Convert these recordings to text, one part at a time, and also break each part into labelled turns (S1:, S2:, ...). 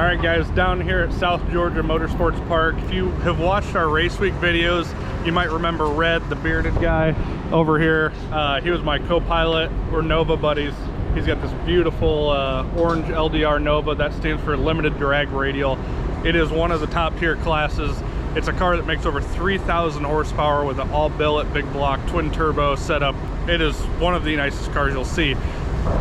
S1: All right guys, down here at South Georgia Motorsports Park, if you have watched our race week videos, you might remember Red, the bearded guy over here. He was my co-pilot. We're Nova buddies. He's got this beautiful orange LDR Nova. That stands for Limited Drag Radial. It is one of the top tier classes. It's a car that makes over 3,000 horsepower with an all billet, big block, twin turbo setup. It is one of the nicest cars you'll see.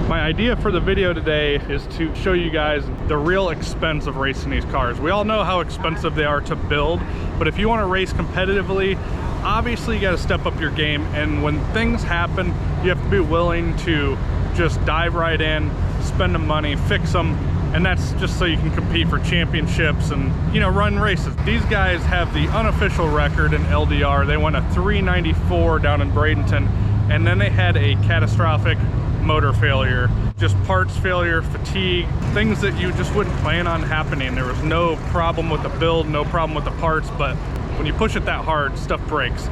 S1: My idea for the video today is to show you guys the real expense of racing these cars. We all know how expensive they are to build, but if you want to race competitively, obviously you got to step up your game, and when things happen, you have to be willing to just dive right in, spend the money, fix them, and that's just so you can compete for championships and, you know, run races. These guys have the unofficial record in LDR. They won a 394 down in Bradenton, and then they had a catastrophic motor failure, just parts failure, fatigue, things that you just wouldn't plan on happening. There was no problem with the build, no problem with the parts, but when you push it that hard, stuff breaks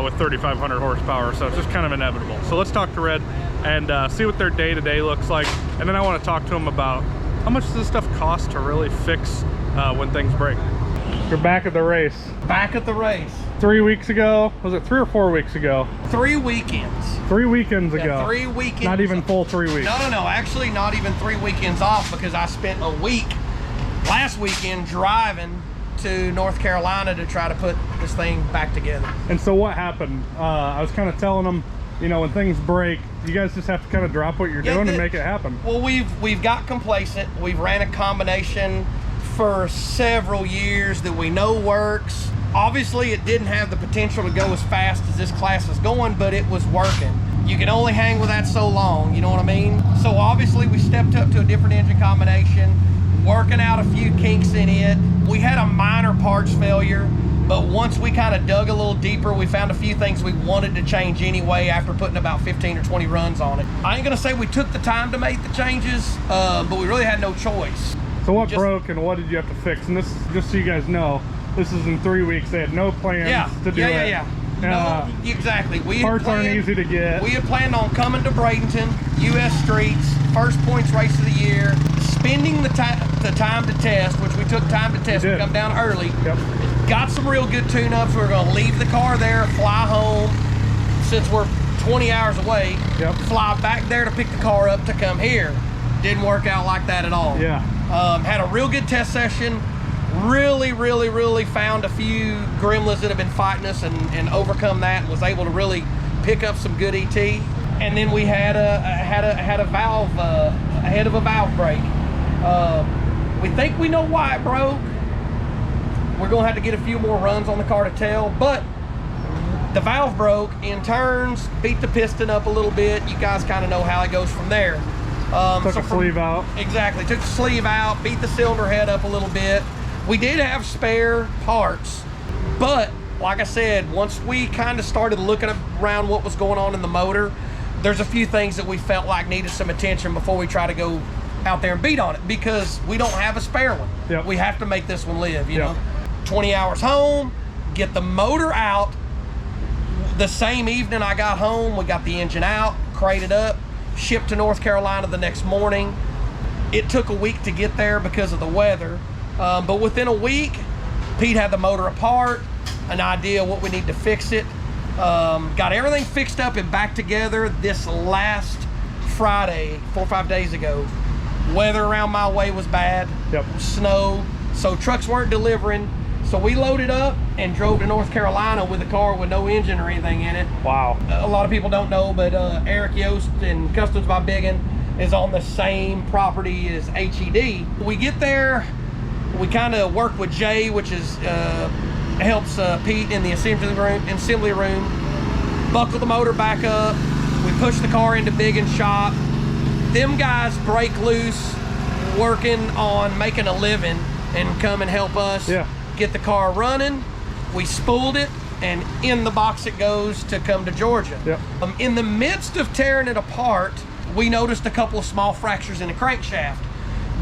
S1: with 3,500 horsepower, so it's just kind of inevitable. So let's talk to Red and see what their day-to-day looks like, and then I want to talk to them about how much does this stuff cost to really fix when things break. You're back at the race.
S2: Back at the race.
S1: 3 weeks ago, was it 3 or 4 weeks ago?
S2: 3 weekends.
S1: 3 weekends ago.
S2: Yeah, 3 weekends.
S1: Not even full 3 weeks.
S2: No, actually not even 3 weekends off, because I spent a week last weekend driving to North Carolina to try to put this thing back together.
S1: And so what happened? I was kind of telling them, you know, when things break, you guys just have to kind of drop what you're doing to make it happen.
S2: Well, we've got complacent. We've ran a combination for several years that we know works. Obviously, it didn't have the potential to go as fast as this class is going, but it was working. You can only hang with that so long, you know what I mean? So obviously, we stepped up to a different engine combination, working out a few kinks in it. We had a minor parts failure, but once we kind of dug a little deeper, we found a few things we wanted to change anyway after putting about 15 or 20 runs on it. I ain't gonna say we took the time to make the changes, but we really had no choice.
S1: So what broke and what did you have to fix? And this, just so you guys know, this is in 3 weeks. They had no plans to do it.
S2: No, exactly.
S1: Parts aren't easy to get.
S2: We had planned on coming to Bradenton, U.S. Streets, first points race of the year, spending the time to test, which we took time to test. We come down early.
S1: Yep.
S2: Got some real good tune-ups. We were going to leave the car there, fly home, since we're 20 hours away. Yep. Fly back there to pick the car up to come here. Didn't work out like that at all.
S1: Yeah.
S2: Had a real good test session. Really found a few gremlins that have been fighting us and overcome that, and was able to really pick up some good ET. And then we had a valve ahead of a valve break. We think we know why it broke. We're gonna have to get a few more runs on the car to tell, but the valve broke in turns, beat the piston up a little bit. You guys kind of know how it goes from there.
S1: Took the sleeve out.
S2: Exactly, took the sleeve out, beat the cylinder head up a little bit. We did have spare parts, but like I said, once we kind of started looking around what was going on in the motor, there's a few things that we felt like needed some attention before we try to go out there and beat on it, because we don't have a spare one.
S1: Yep.
S2: We have to make this one live, you know. 20 hours home, get the motor out. The same evening I got home, we got the engine out, crated up, shipped to North Carolina the next morning. It took a week to get there because of the weather. But within a week, Pete had the motor apart, an idea what we need to fix it. Got everything fixed up and back together this last Friday, 4 or 5 days ago. Weather around my way was bad, snow, so trucks weren't delivering. So we loaded up and drove to North Carolina with a car with no engine or anything in it.
S1: Wow.
S2: A lot of people don't know, but Eric Yost and Customs by Biggin is on the same property as HED. We get there, we kind of work with Jay, which is helps Pete in the assembly room, buckle the motor back up. We push the car into Biggin's shop. Them guys break loose, working on making a living, and come and help us get the car running. We spooled it, and in the box it goes to come to Georgia. In the midst of tearing it apart, we noticed a couple of small fractures in the crankshaft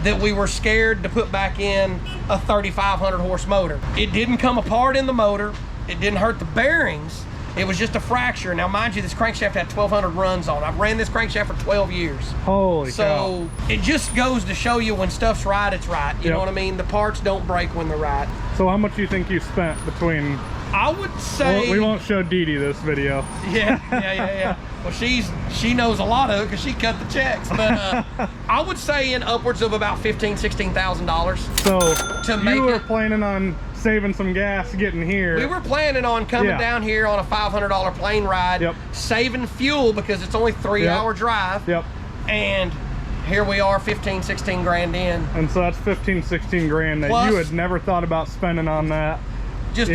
S2: that we were scared to put back in a 3,500 horse motor. It didn't come apart in the motor, it didn't hurt the bearings, It was just a fracture. Now, mind you, this crankshaft had 1,200 runs on. I've ran this crankshaft for 12 years.
S1: Holy cow.
S2: So it just goes to show you when stuff's right, it's right. You know what I mean? The parts don't break when they're right.
S1: So how much do you think you spent between...
S2: I would say...
S1: Well, we won't show Dee Dee this video.
S2: Yeah. Well, she knows a lot of it because she cut the checks. But I would say in upwards of about $15,000, $16,000.
S1: So you were planning on saving some gas getting here.
S2: We were planning on coming down here on a $500 plane ride, saving fuel because it's only 3-hour drive. And here we are 15, 16 grand in.
S1: And so that's 15, 16 grand that plus, you had never thought about spending on that.
S2: Just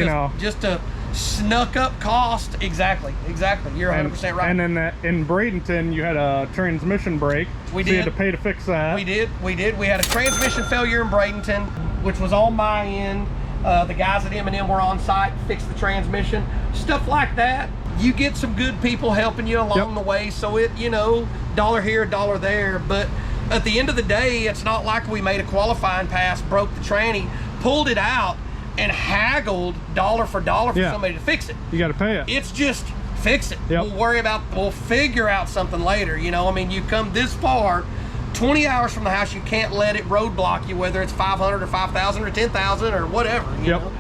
S2: a snuck up cost. Exactly. You're 100% right.
S1: And then in Bradenton, you had a transmission break.
S2: We did.
S1: You had to pay to fix that.
S2: We did. We had a transmission failure in Bradenton, which was on my end. The guys at M&M were on site, fixed the transmission, stuff like that. You get some good people helping you along the way, so it, dollar here, dollar there. But at the end of the day, it's not like we made a qualifying pass, broke the tranny, pulled it out, and haggled dollar for dollar for somebody to fix it.
S1: You got to pay it.
S2: It's just fix it. We'll figure out something later. I mean, you come this far, 20 hours from the house, you can't let it roadblock you, whether it's 500 or 5,000 or 10,000 or whatever. You know?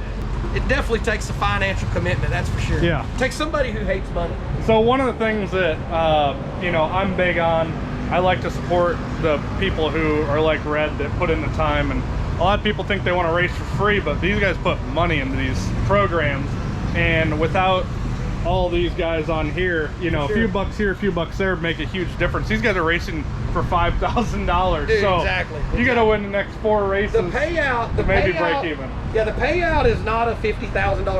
S2: It definitely takes a financial commitment, that's for sure. It takes somebody who hates money.
S1: So one of the things that I'm big on, I like to support the people who are like Red that put in the time, and a lot of people think they want to race for free, but these guys put money into these programs, and without all these guys on here, a few bucks here, a few bucks there make a huge difference. These guys are racing for $5,000. So
S2: exactly.
S1: You got to win the next 4 races.
S2: The payout,
S1: maybe break even.
S2: Yeah, the payout is not a $50,000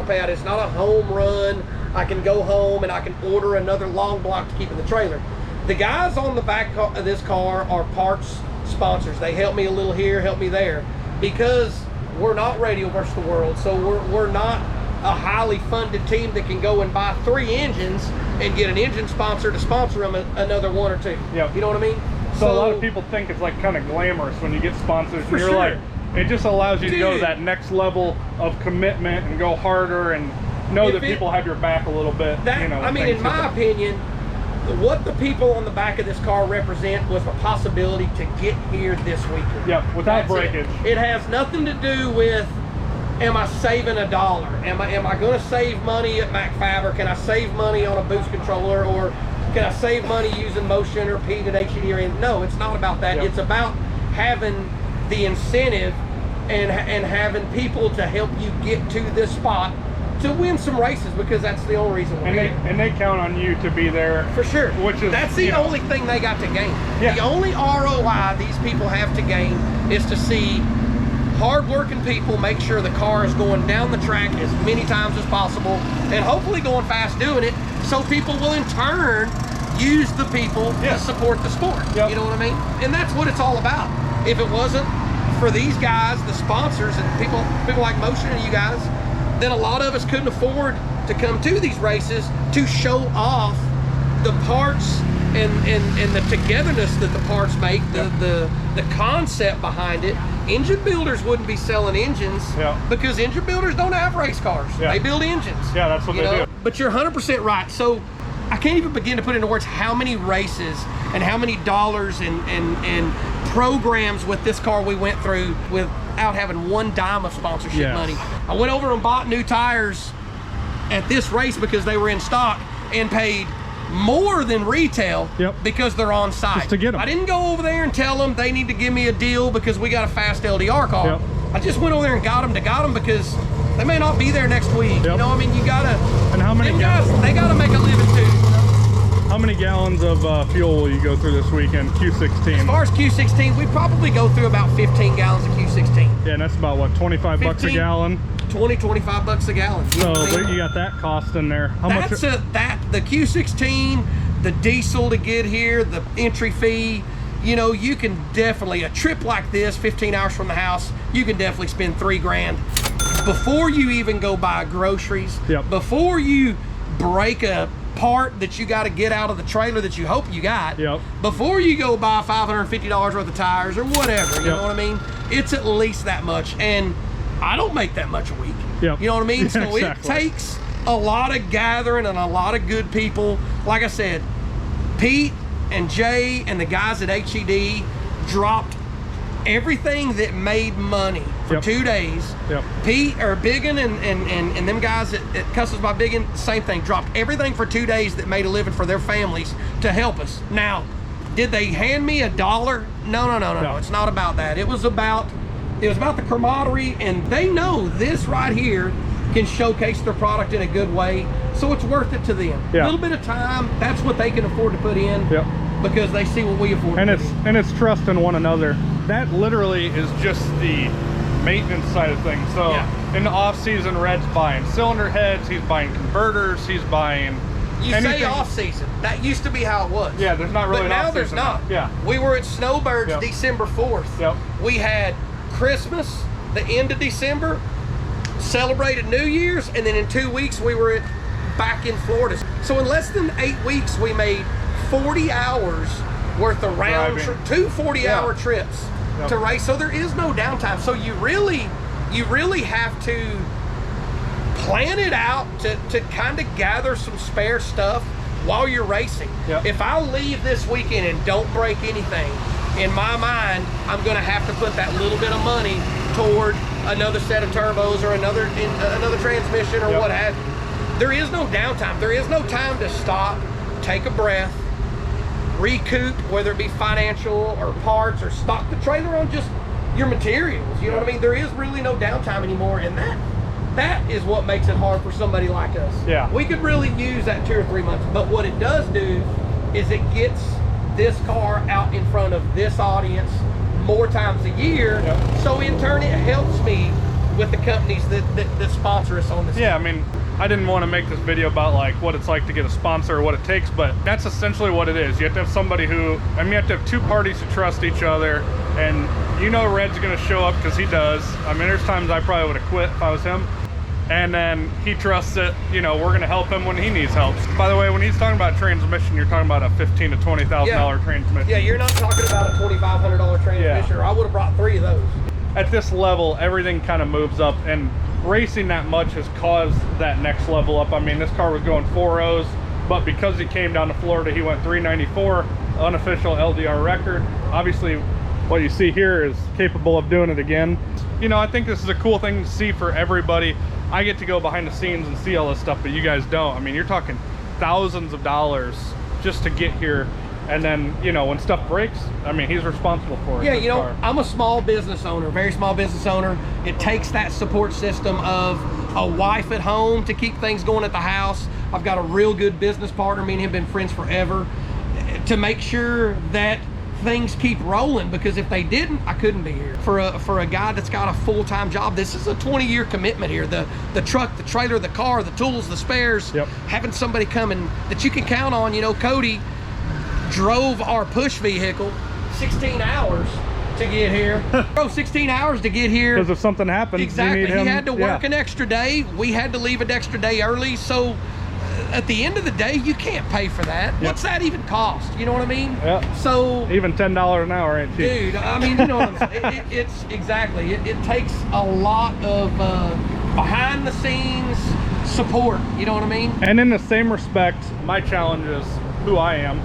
S2: payout. It's not a home run. I can go home and I can order another long block to keep in the trailer. The guys on the back of this car are parts sponsors. They help me a little here, help me there, because we're not Radio versus the World. So we're not a highly funded team that can go and buy 3 engines and get an engine sponsor to sponsor them another 1 or 2. You know what I mean?
S1: So a lot of people think it's like kind of glamorous when you get sponsors. And you're like, it just allows you to go to that next level of commitment and go harder and know that people have your back a little bit.
S2: I mean, in my opinion, what the people on the back of this car represent was a possibility to get here this weekend.
S1: Without breakage.
S2: It has nothing to do with, am I saving $1? Am I going to save money at MacFab, or can I save money on a boost controller, or can I save money using motion or P to HED or anything? No, it's not about that. It's about having the incentive and having people to help you get to this spot to win some races, because that's the only reason we're here.
S1: And they count on you to be there.
S2: For sure. That's the only thing they got to gain. The only ROI these people have to gain is to see hard-working people make sure the car is going down the track as many times as possible, and hopefully going fast doing it, so people will in turn use the people to support the sport. You know what I mean? And that's what it's all about. If it wasn't for these guys, the sponsors, and people like Motion and you guys, then a lot of us couldn't afford to come to these races to show off the parts and the togetherness that the parts make, the concept behind it. Engine builders wouldn't be selling engines because engine builders don't have race cars. They build engines.
S1: That's what they do.
S2: But you're 100% right. So I can't even begin to put into words how many races and how many dollars and programs with this car we went through without having one dime of sponsorship money. I went over and bought new tires at this race because they were in stock, and paid more than retail because they're on site.
S1: Just to get them.
S2: I didn't go over there and tell them they need to give me a deal because we got a fast LDR car. I just went over there and got them because they may not be there next week. You know, I mean, you gotta.
S1: And how many
S2: guys? They gotta make a living too.
S1: How many gallons of fuel will you go through this weekend? Q16.
S2: As far as Q16, we probably go through about 15 gallons of Q16.
S1: Yeah, and that's about what, 25 bucks a gallon?
S2: 20, 25 bucks a gallon.
S1: So you got that cost in there. How much?
S2: The Q16, the diesel to get here, the entry fee. You know, you can definitely, a trip like this, 15 hours from the house, you can definitely spend $3 grand before you even go buy groceries. Before you break a part that you got to get out of the trailer that you hope you got. Before you go buy $550 worth of tires or whatever. You know what I mean? It's at least that much, and I don't make that much a week. You know what I mean? So it takes a lot of gathering and a lot of good people. Like I said, Pete and Jay and the guys at HED dropped everything that made money for 2 days. Pete or Biggin and them guys at Customs by Biggin, same thing, dropped everything for 2 days that made a living for their families to help us. Now, did they hand me $1? No. It's not about that. It was about the camaraderie, and they know this right here can showcase their product in a good way, so it's worth it to them. A little bit of time, that's what they can afford to put in, because they see what we afford to put in.
S1: And it's trust in one another. That literally is just the maintenance side of things. So in the off season, Red's buying cylinder heads, he's buying converters, he's buying
S2: say off season. That used to be how it was.
S1: Yeah, there's not really
S2: but
S1: an
S2: now
S1: off
S2: there's
S1: season.
S2: not.
S1: Yeah.
S2: We were at Snowbirds December 4th. We had Christmas, the end of December, celebrated New Year's, and then in 2 weeks we were back in Florida. So in less than 8 weeks we made 40 hours worth of round trip, 2 40-hour trips to race. So there is no downtime. So you really have to plan it out to kind of gather some spare stuff while you're racing. If I leave this weekend and don't break anything, in my mind, I'm going to have to put that little bit of money toward another set of turbos or another transmission or what have you. There is no downtime. There is no time to stop, take a breath, recoup, whether it be financial or parts, or stock the trailer on just your materials. You know what I mean? There is really no downtime anymore, and that is what makes it hard for somebody like us. We could really use that 2 or 3 months, but what it does do is it gets this car out in front of this audience more times a year. So in turn, it helps me with the companies that sponsor us on this.
S1: I mean, I didn't want to make this video about like what it's like to get a sponsor or what it takes, but that's essentially what it is. You have to have somebody who, I mean, you have to have 2 parties who trust each other, and you know Red's going to show up because he does. I mean, there's times I probably would have quit if I was him. And then he trusts that, you know, we're going to help him when he needs help. By the way, when he's talking about transmission, you're talking about a $15,000 to $20,000 transmission.
S2: Yeah, you're not talking about a $2,500 transmission, or I would have brought 3 of those.
S1: At this level, everything kind of moves up, and racing that much has caused that next level up. I mean, this car was going 4.0s, but because he came down to Florida, he went 394, unofficial LDR record. Obviously, what you see here is capable of doing it again. You know, I think this is a cool thing to see for everybody. I get to go behind the scenes and see all this stuff, but you guys don't. I mean, you're talking thousands of dollars just to get here. And then, you know, when stuff breaks, I mean, he's responsible for it.
S2: Yeah, you know, I'm a small business owner, very small business owner. It takes that support system of a wife at home to keep things going at the house. I've got a real good business partner. Me and him have been friends forever, to make sure that things keep rolling, because if they didn't, I couldn't be here. For a guy that's got a full-time job, this is a 20-year commitment here. The truck, the trailer, the car, the tools, the spares, having somebody coming that you can count on. You know, Cody drove our push vehicle 16 hours to get here. Drove 16 hours to get here.
S1: Because if something happens,
S2: exactly.
S1: you need him.
S2: He had to work an extra day. We had to leave an extra day early. So at the end of the day, you can't pay for that. What's that even cost? You know what I mean? So
S1: even $10 an hour ain't cheap.
S2: Dude, I mean, you know what I'm saying? It's exactly. It takes a lot of behind the scenes support. You know what I mean? And
S1: in the same respect, my challenge is who I am,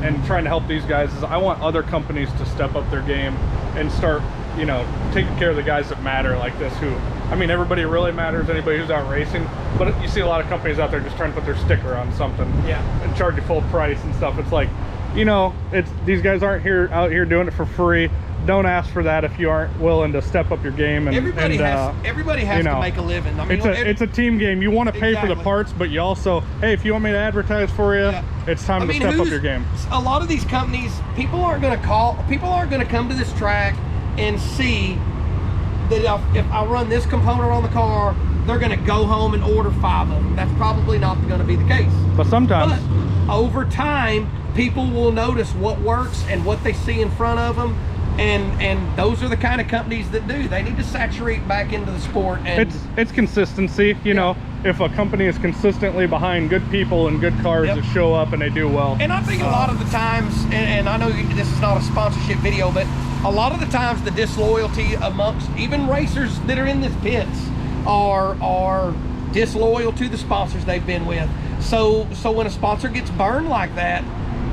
S1: and trying to help these guys is I want other companies to step up their game and start, you know, taking care of the guys that matter like this. Who, I mean, everybody really matters, anybody who's out racing, but you see a lot of companies out there just trying to put their sticker on something and charge you full price and stuff. It's like, you know, these guys aren't out here doing it for free. Don't ask for that if you aren't willing to step up your game. And everybody has to make a living. I mean, it's a team game. You want to pay for the parts, but you also, hey, if you want me to advertise for you, it's time to step up your game.
S2: A lot of these companies, people aren't going to come to this track and see that if I run this component on the car, they're going to go home and order 5 of them. That's probably not going to be the case.
S1: But sometimes,
S2: over time, people will notice what works and what they see in front of them. And those are the kind of companies that do. They need to saturate back into the sport. And
S1: it's consistency. You know, if a company is consistently behind good people and good cars that show up and they do well.
S2: And I think a lot of the times, and I know this is not a sponsorship video, but a lot of the times the disloyalty amongst even racers that are in this pits are disloyal to the sponsors they've been with. So when a sponsor gets burned like that,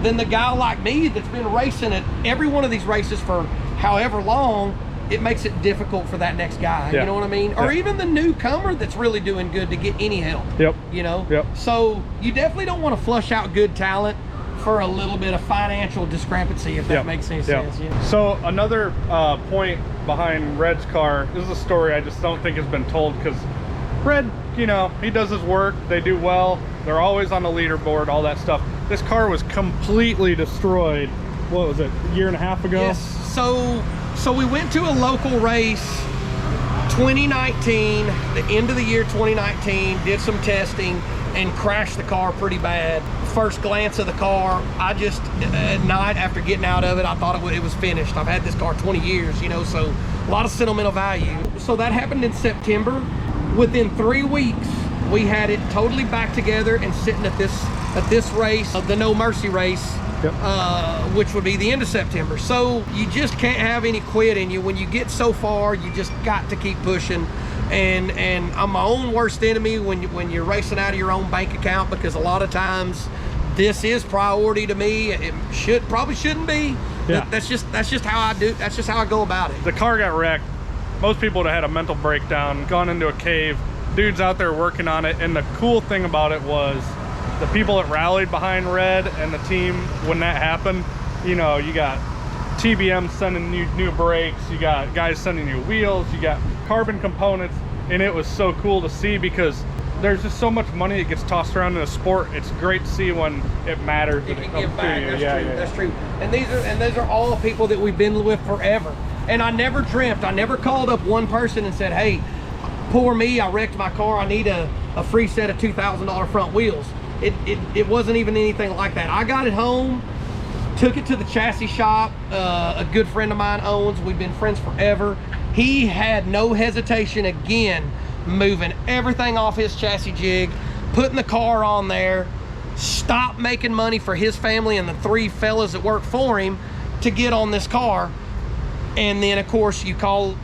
S2: then the guy like me that's been racing at every one of these races for however long, it makes it difficult for that next guy. You know what I mean? Or even the newcomer that's really doing good to get any help. You know? So you definitely don't want to flush out good talent for a little bit of financial discrepancy, if that makes any sense. You know?
S1: So another point behind Red's car, this is a story I just don't think has been told, because Red, you know, he does his work, they do well, they're always on the leaderboard, all that stuff. This car was completely destroyed, what was it, a year and a half ago?
S2: Yes, so we went to a local race 2019, the end of the year 2019, did some testing and crashed the car pretty bad. First glance of the car, I just, at night after getting out of it, I thought it was finished. I've had this car 20 years, you know, so a lot of sentimental value. So that happened in September. Within 3 weeks, we had it totally back together and sitting at this race, the No Mercy race, which would be the end of September. So you just can't have any quit in you. When you get so far, you just got to keep pushing. And I'm my own worst enemy when you're racing out of your own bank account, because a lot of times this is priority to me. It probably shouldn't be. That's just how I do. That's just how I go about it.
S1: The car got wrecked. Most people would have had a mental breakdown, gone into a cave. Dude's out there working on it, and the cool thing about it was the people that rallied behind Red and the team when that happened. You know, you got TBM sending you new brakes, you got guys sending you wheels, you got carbon components, and it was so cool to see, because there's just so much money that gets tossed around in a sport. It's great to see when it matters.
S2: You can give back. That's true. And these are all people that we've been with forever. And I never dreamt, I never called up one person and said, hey, poor me, I wrecked my car, I need a free set of $2,000 front wheels. It wasn't even anything like that. I got it home, took it to the chassis shop, a good friend of mine owns, we've been friends forever. He had no hesitation again, moving everything off his chassis jig, putting the car on there, stopped making money for his family and the 3 fellas that work for him to get on this car. And then of course you call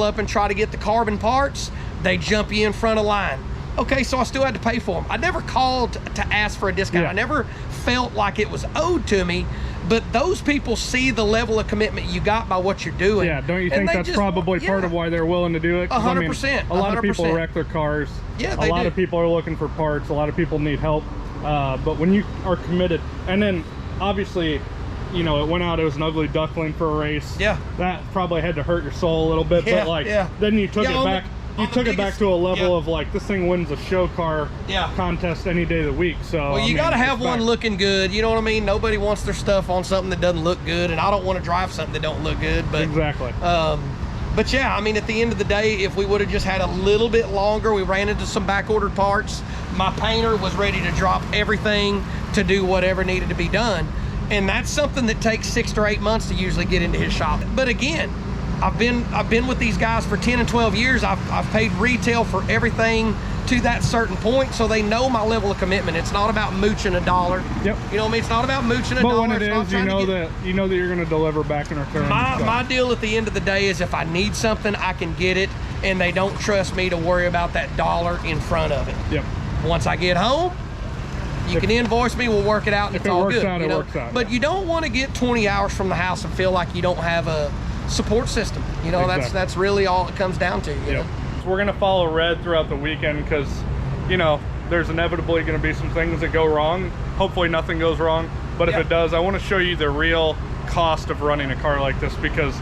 S2: up and try to get the carbon parts, they jump you in front of line. Okay, so I still had to pay for them. I never called to ask for a discount. I never felt like it was owed to me, but those people see the level of commitment you got by what you're doing.
S1: Yeah, don't you think that's probably part of why they're willing to do it?
S2: 100%.
S1: A lot of people wreck their cars.
S2: Yeah,
S1: a lot of people are looking for parts. A lot of people need help. But when you are committed, and then obviously, you know, it went out, it was an ugly duckling for a race.
S2: Yeah.
S1: That probably had to hurt your soul a little bit, but like, then you took it back. You took it back to a level of like, this thing wins a show car contest any day of the week. So
S2: well, you got to have one looking good. You know what I mean? Nobody wants their stuff on something that doesn't look good, and I don't want to drive something that don't look good. But
S1: exactly.
S2: But yeah, I mean, at the end of the day, if we would have just had a little bit longer, we ran into some back-ordered parts. My painter was ready to drop everything to do whatever needed to be done. And that's something that takes 6 to 8 months to usually get into his shop. But again, I've been with these guys for 10 and 12 years. I've paid retail for everything to that certain point, so they know my level of commitment. It's not about mooching a dollar.
S1: Yep.
S2: You know what I mean? It's not about mooching a dollar.
S1: But when it is, you know that you're going to deliver back in return.
S2: My deal at the end of the day is if I need something, I can get it, and they don't trust me to worry about that dollar in front of it.
S1: Yep.
S2: Once I get home, you can invoice me, we'll work it out, and it's all good.
S1: It works out.
S2: But you don't want to get 20 hours from the house and feel like you don't have a support system. You know, that's really all it comes down to. You know?
S1: So we're gonna follow Red throughout the weekend, because you know there's inevitably going to be some things that go wrong. Hopefully nothing goes wrong, but if it does, I want to show you the real cost of running a car like this, because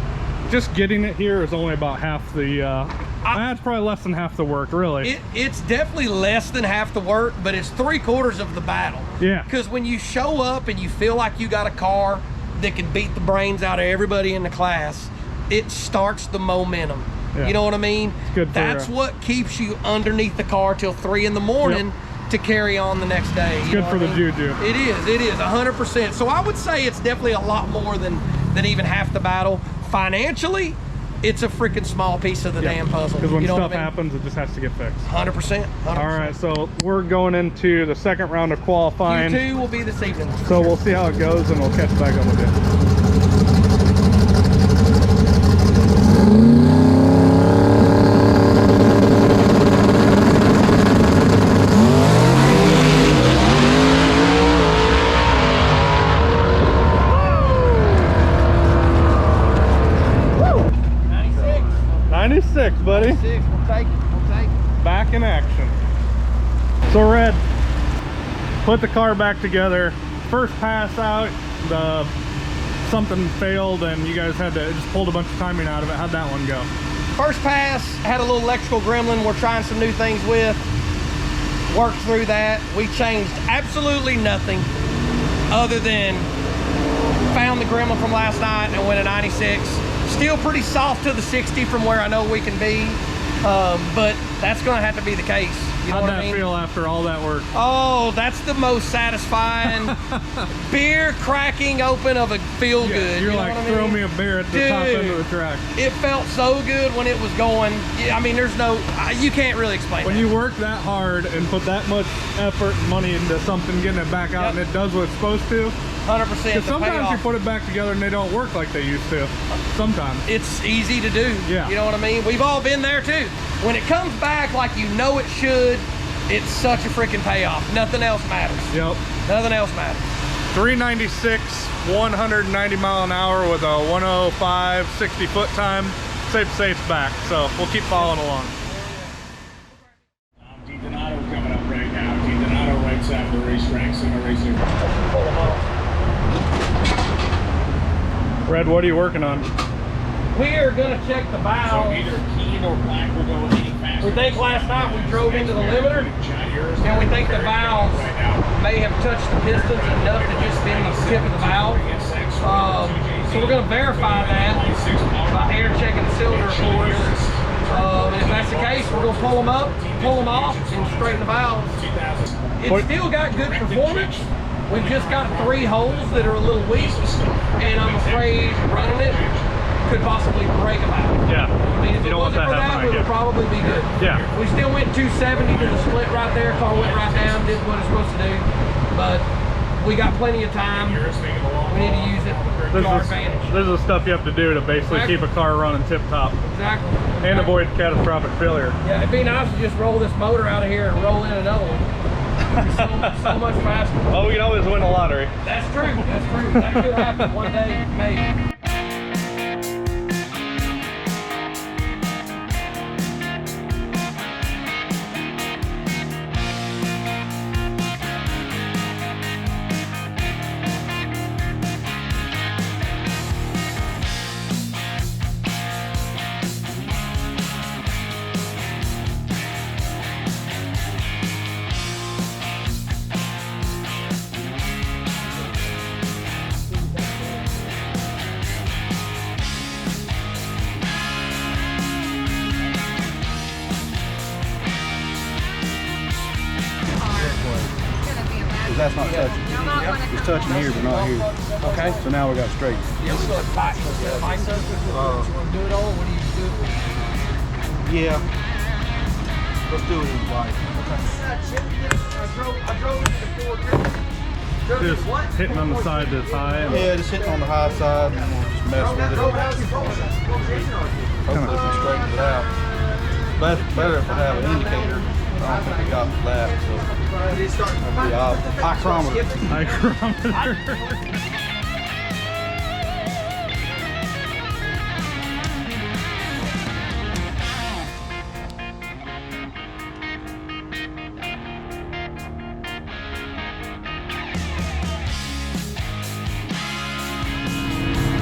S1: just getting it here is only about half the it's probably less than half the work, really.
S2: It's definitely less than half the work, but it's 3/4 of the battle.
S1: Yeah,
S2: because when you show up and you feel like you got a car that can beat the brains out of everybody in the class, it starts the momentum. You know what I mean?
S1: It's good.
S2: That's what keeps you underneath the car till 3 in the morning to carry on the next day.
S1: It's good for the juju.
S2: It is 100%. So I would say it's definitely a lot more than even half the battle. Financially, it's a freaking small piece of the damn puzzle.
S1: Because when stuff happens, it just has to get fixed.
S2: 100%.
S1: All right, so we're going into the second round of qualifying.
S2: Q2 will be this evening.
S1: So we'll see how it goes, and we'll catch back up with you. 96, buddy.
S2: 96, we'll take it, we'll take it.
S1: Back in action. So Red, put the car back together. First pass out, something failed and you guys had to just pulled a bunch of timing out of it. How'd that one go?
S2: First pass, had a little electrical gremlin we're trying some new things with. Worked through that. We changed absolutely nothing other than found the gremlin from last night and went a 96. Still pretty soft to the 60 from where I know we can be, but that's gonna have to be the case. You know
S1: How'd
S2: what
S1: that
S2: I mean?
S1: feel after all that work?
S2: Oh, that's the most satisfying beer cracking open of a feel good.
S1: You're
S2: you know
S1: like,
S2: what I mean?
S1: throw me a beer at the top end of the track.
S2: It felt so good when it was going. I mean, there's no, you can't really explain
S1: When
S2: that.
S1: you work that hard and put that much effort and money into something, getting it back out and it does what it's supposed to.
S2: 100%.
S1: Because sometimes you put it back together and they don't work like they used to. Sometimes.
S2: It's easy to do.
S1: Yeah.
S2: You know what I mean? We've all been there too. When it comes back like you know it should, it's such a freaking payoff. Nothing else matters.
S1: Yep.
S2: Nothing else matters.
S1: 396, 190 mile an hour with a 105, 60 foot time. Safe back. So we'll keep following along.
S3: Team Donato coming up right now. Team Donato right side of the racetrack, center racing.
S1: Red, what are you working on?
S2: We are gonna check the
S3: So
S2: valve.
S3: either keen or black will go any faster.
S2: We think last night we drove into the limiter, and we think the valve may have touched the pistons enough to just bend the tip of the valve. So we're going to verify that by air checking the cylinder cores. If that's the case, we're going to pull them up, pull them off, and straighten the valves. It's still got good performance. We've just got 3 holes that are a little weak, and I'm afraid running it could possibly break a valve.
S1: Yeah.
S2: I mean, if
S1: You
S2: it
S1: don't want
S2: wasn't
S1: that
S2: for that,
S1: happening
S2: we would
S1: again.
S2: probably be good.
S1: Yeah.
S2: We still went 270 to the split right there. Car went right down, did what it's supposed to do. But we got plenty of time. We need to use it to our advantage.
S1: This is the stuff you have to do to basically keep a car running tip top
S2: Exactly.
S1: and avoid catastrophic failure.
S2: Yeah, it'd be nice to just roll this motor out of here and roll in another one. It'd be so much faster.
S1: Oh, we can always win a lottery.
S2: That's true. That's true. That could happen one day, maybe.
S4: That's not touching. It's touching here, but not here.
S2: Okay.
S4: So now we got straight.
S2: Yeah, we got fight. You want to do it all? What do you do?
S4: Yeah. Let's do it in white.
S2: I drove it before.
S1: Just hitting on the side that's high. And
S4: Yeah, just hitting on the high side and we'll just mess with it. Hopefully we can straighten it out. But it's better if I have an indicator. I don't think we got that, so it'll be off. Micrometer.
S1: micrometer.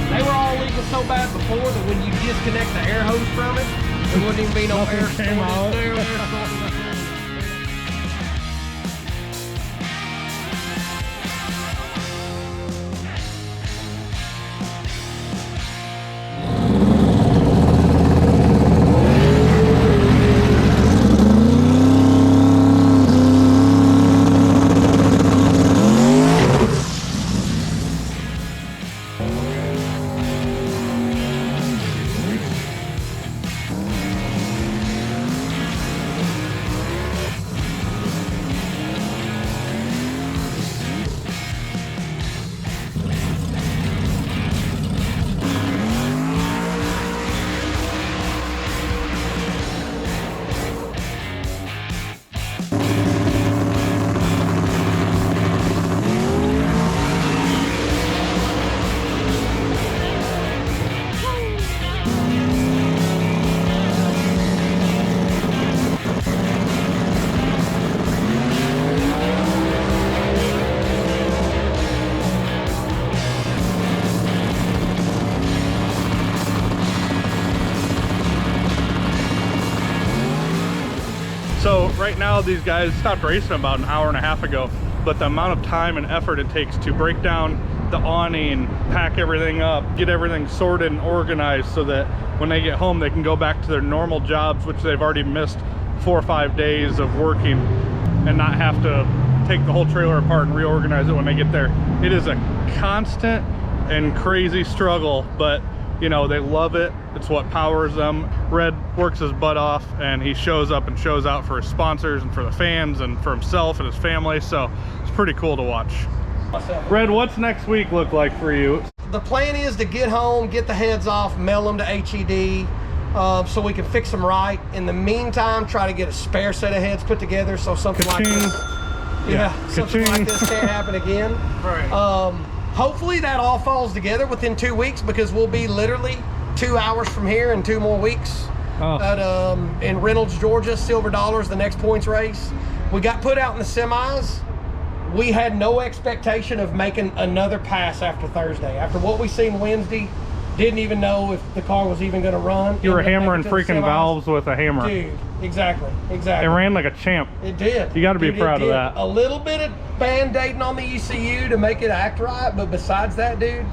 S2: They were all leaking so bad before that when you disconnect the air hose from it, there wouldn't even be no
S1: Nothing
S2: air
S1: came
S2: stored
S1: out.
S2: in there. Air stored in there.
S1: So right now these guys stopped racing about an hour and a half ago, but the amount of time and effort it takes to break down the awning, pack everything up, get everything sorted and organized so that when they get home they can go back to their normal jobs, which they've already missed 4 or 5 days of working, and not have to take the whole trailer apart and reorganize it when they get there. It is a constant and crazy struggle, but you know, they love it. It's what powers them. Red works his butt off, and he shows up and shows out for his sponsors and for the fans and for himself and his family, so it's pretty cool to watch. Red, what's next week look like for you?
S2: The plan is to get home, get the heads off, mail them to HED, so we can fix them right. In the meantime, try to get a spare set of heads put together so something like this, something like this can't happen again.
S1: Right.
S2: Hopefully that all falls together within 2 weeks, because we'll be literally 2 hours from here in 2 more weeks in Reynolds, Georgia, Silver Dollars, the next points race. We got put out in the semis. We had no expectation of making another pass after Thursday. After what we seen Wednesday, didn't even know if the car was even going to run.
S1: You were hammering freaking valves with a hammer.
S2: Dude, exactly.
S1: It ran like a champ.
S2: It did.
S1: You got to be proud of that.
S2: A little bit of band-aiding on the ECU to make it act right, but besides that, dude,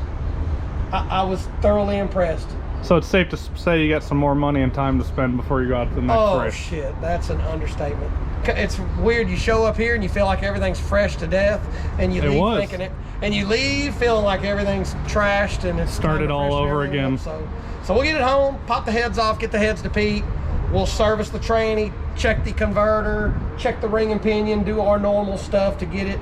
S2: I was thoroughly impressed.
S1: So it's safe to say you got some more money and time to spend before you go out to the next race.
S2: Oh shit, that's an understatement. It's weird. You show up here and you feel like everything's fresh to death, and you leave thinking it, and you leave feeling like everything's trashed and it's
S1: started all over again.
S2: So we'll get it home, pop the heads off, get the heads to Pete. We'll service the tranny, check the converter, check the ring and pinion, do our normal stuff to get it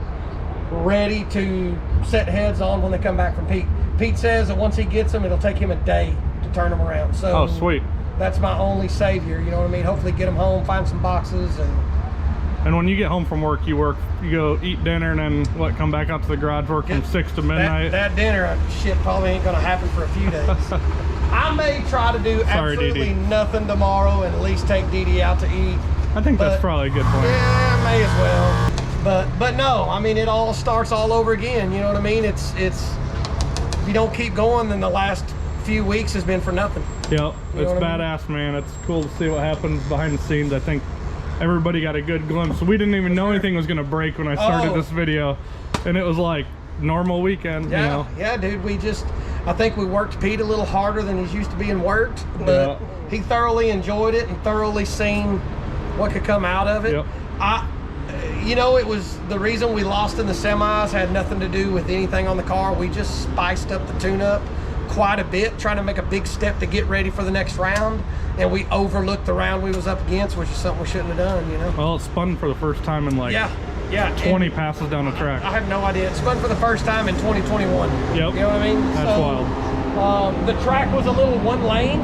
S2: ready to set heads on when they come back from Pete. Pete says that once he gets them, it'll take him a day to turn them around. So
S1: oh, sweet.
S2: That's my only savior, you know what I mean? Hopefully get them home, find some boxes,
S1: and when you get home from work, you go eat dinner, and then what, come back out to the garage, work from 6 to midnight?
S2: That dinner shit probably ain't gonna happen for a few days. I may try to do absolutely nothing tomorrow and at least take Dee Dee out to eat.
S1: I think that's probably a good plan.
S2: Yeah, may as well. But no, I mean, it all starts all over again, you know what I mean? It's if you don't keep going, then the last few weeks has been for nothing.
S1: Yep, it's badass, man. It's cool to see what happens behind the scenes. I think everybody got a good glimpse. We didn't even know anything was gonna break when I started this video, and it was like normal weekend.
S2: Yeah,
S1: you know?
S2: Yeah, dude. I think we worked Pete a little harder than he's used to being worked, but he thoroughly enjoyed it and thoroughly seen what could come out of it.
S1: Yep.
S2: You know, it was the reason we lost in the semis had nothing to do with anything on the car. We just spiced up the tune-up quite a bit, trying to make a big step to get ready for the next round, and we overlooked the round we was up against, which is something we shouldn't have done, you know.
S1: Well, it spun for the first time in like 20 passes down the track.
S2: I have no idea. It spun for the first time in 2021.
S1: Yep.
S2: You know what I mean?
S1: That's wild.
S2: The track was a little one lane.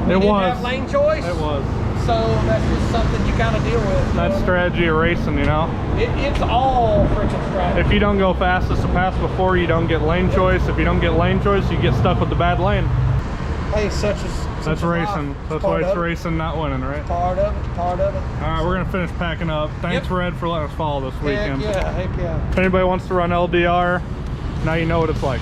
S2: We didn't have lane choice.
S1: It was.
S2: So that's just something you kind of deal with.
S1: That's strategy of racing, you know?
S2: It's all freaking strategy.
S1: If you don't go fastest to pass before, you don't get lane choice. If you don't get lane choice, you get stuck with the bad lane.
S2: Hey,
S1: that's racing. That's why it's racing, not winning, right?
S2: Part of it. All
S1: right, we're gonna finish packing up. Thanks, Red, for letting us follow this weekend.
S2: Heck yeah.
S1: If anybody wants to run LDR, now you know what it's like.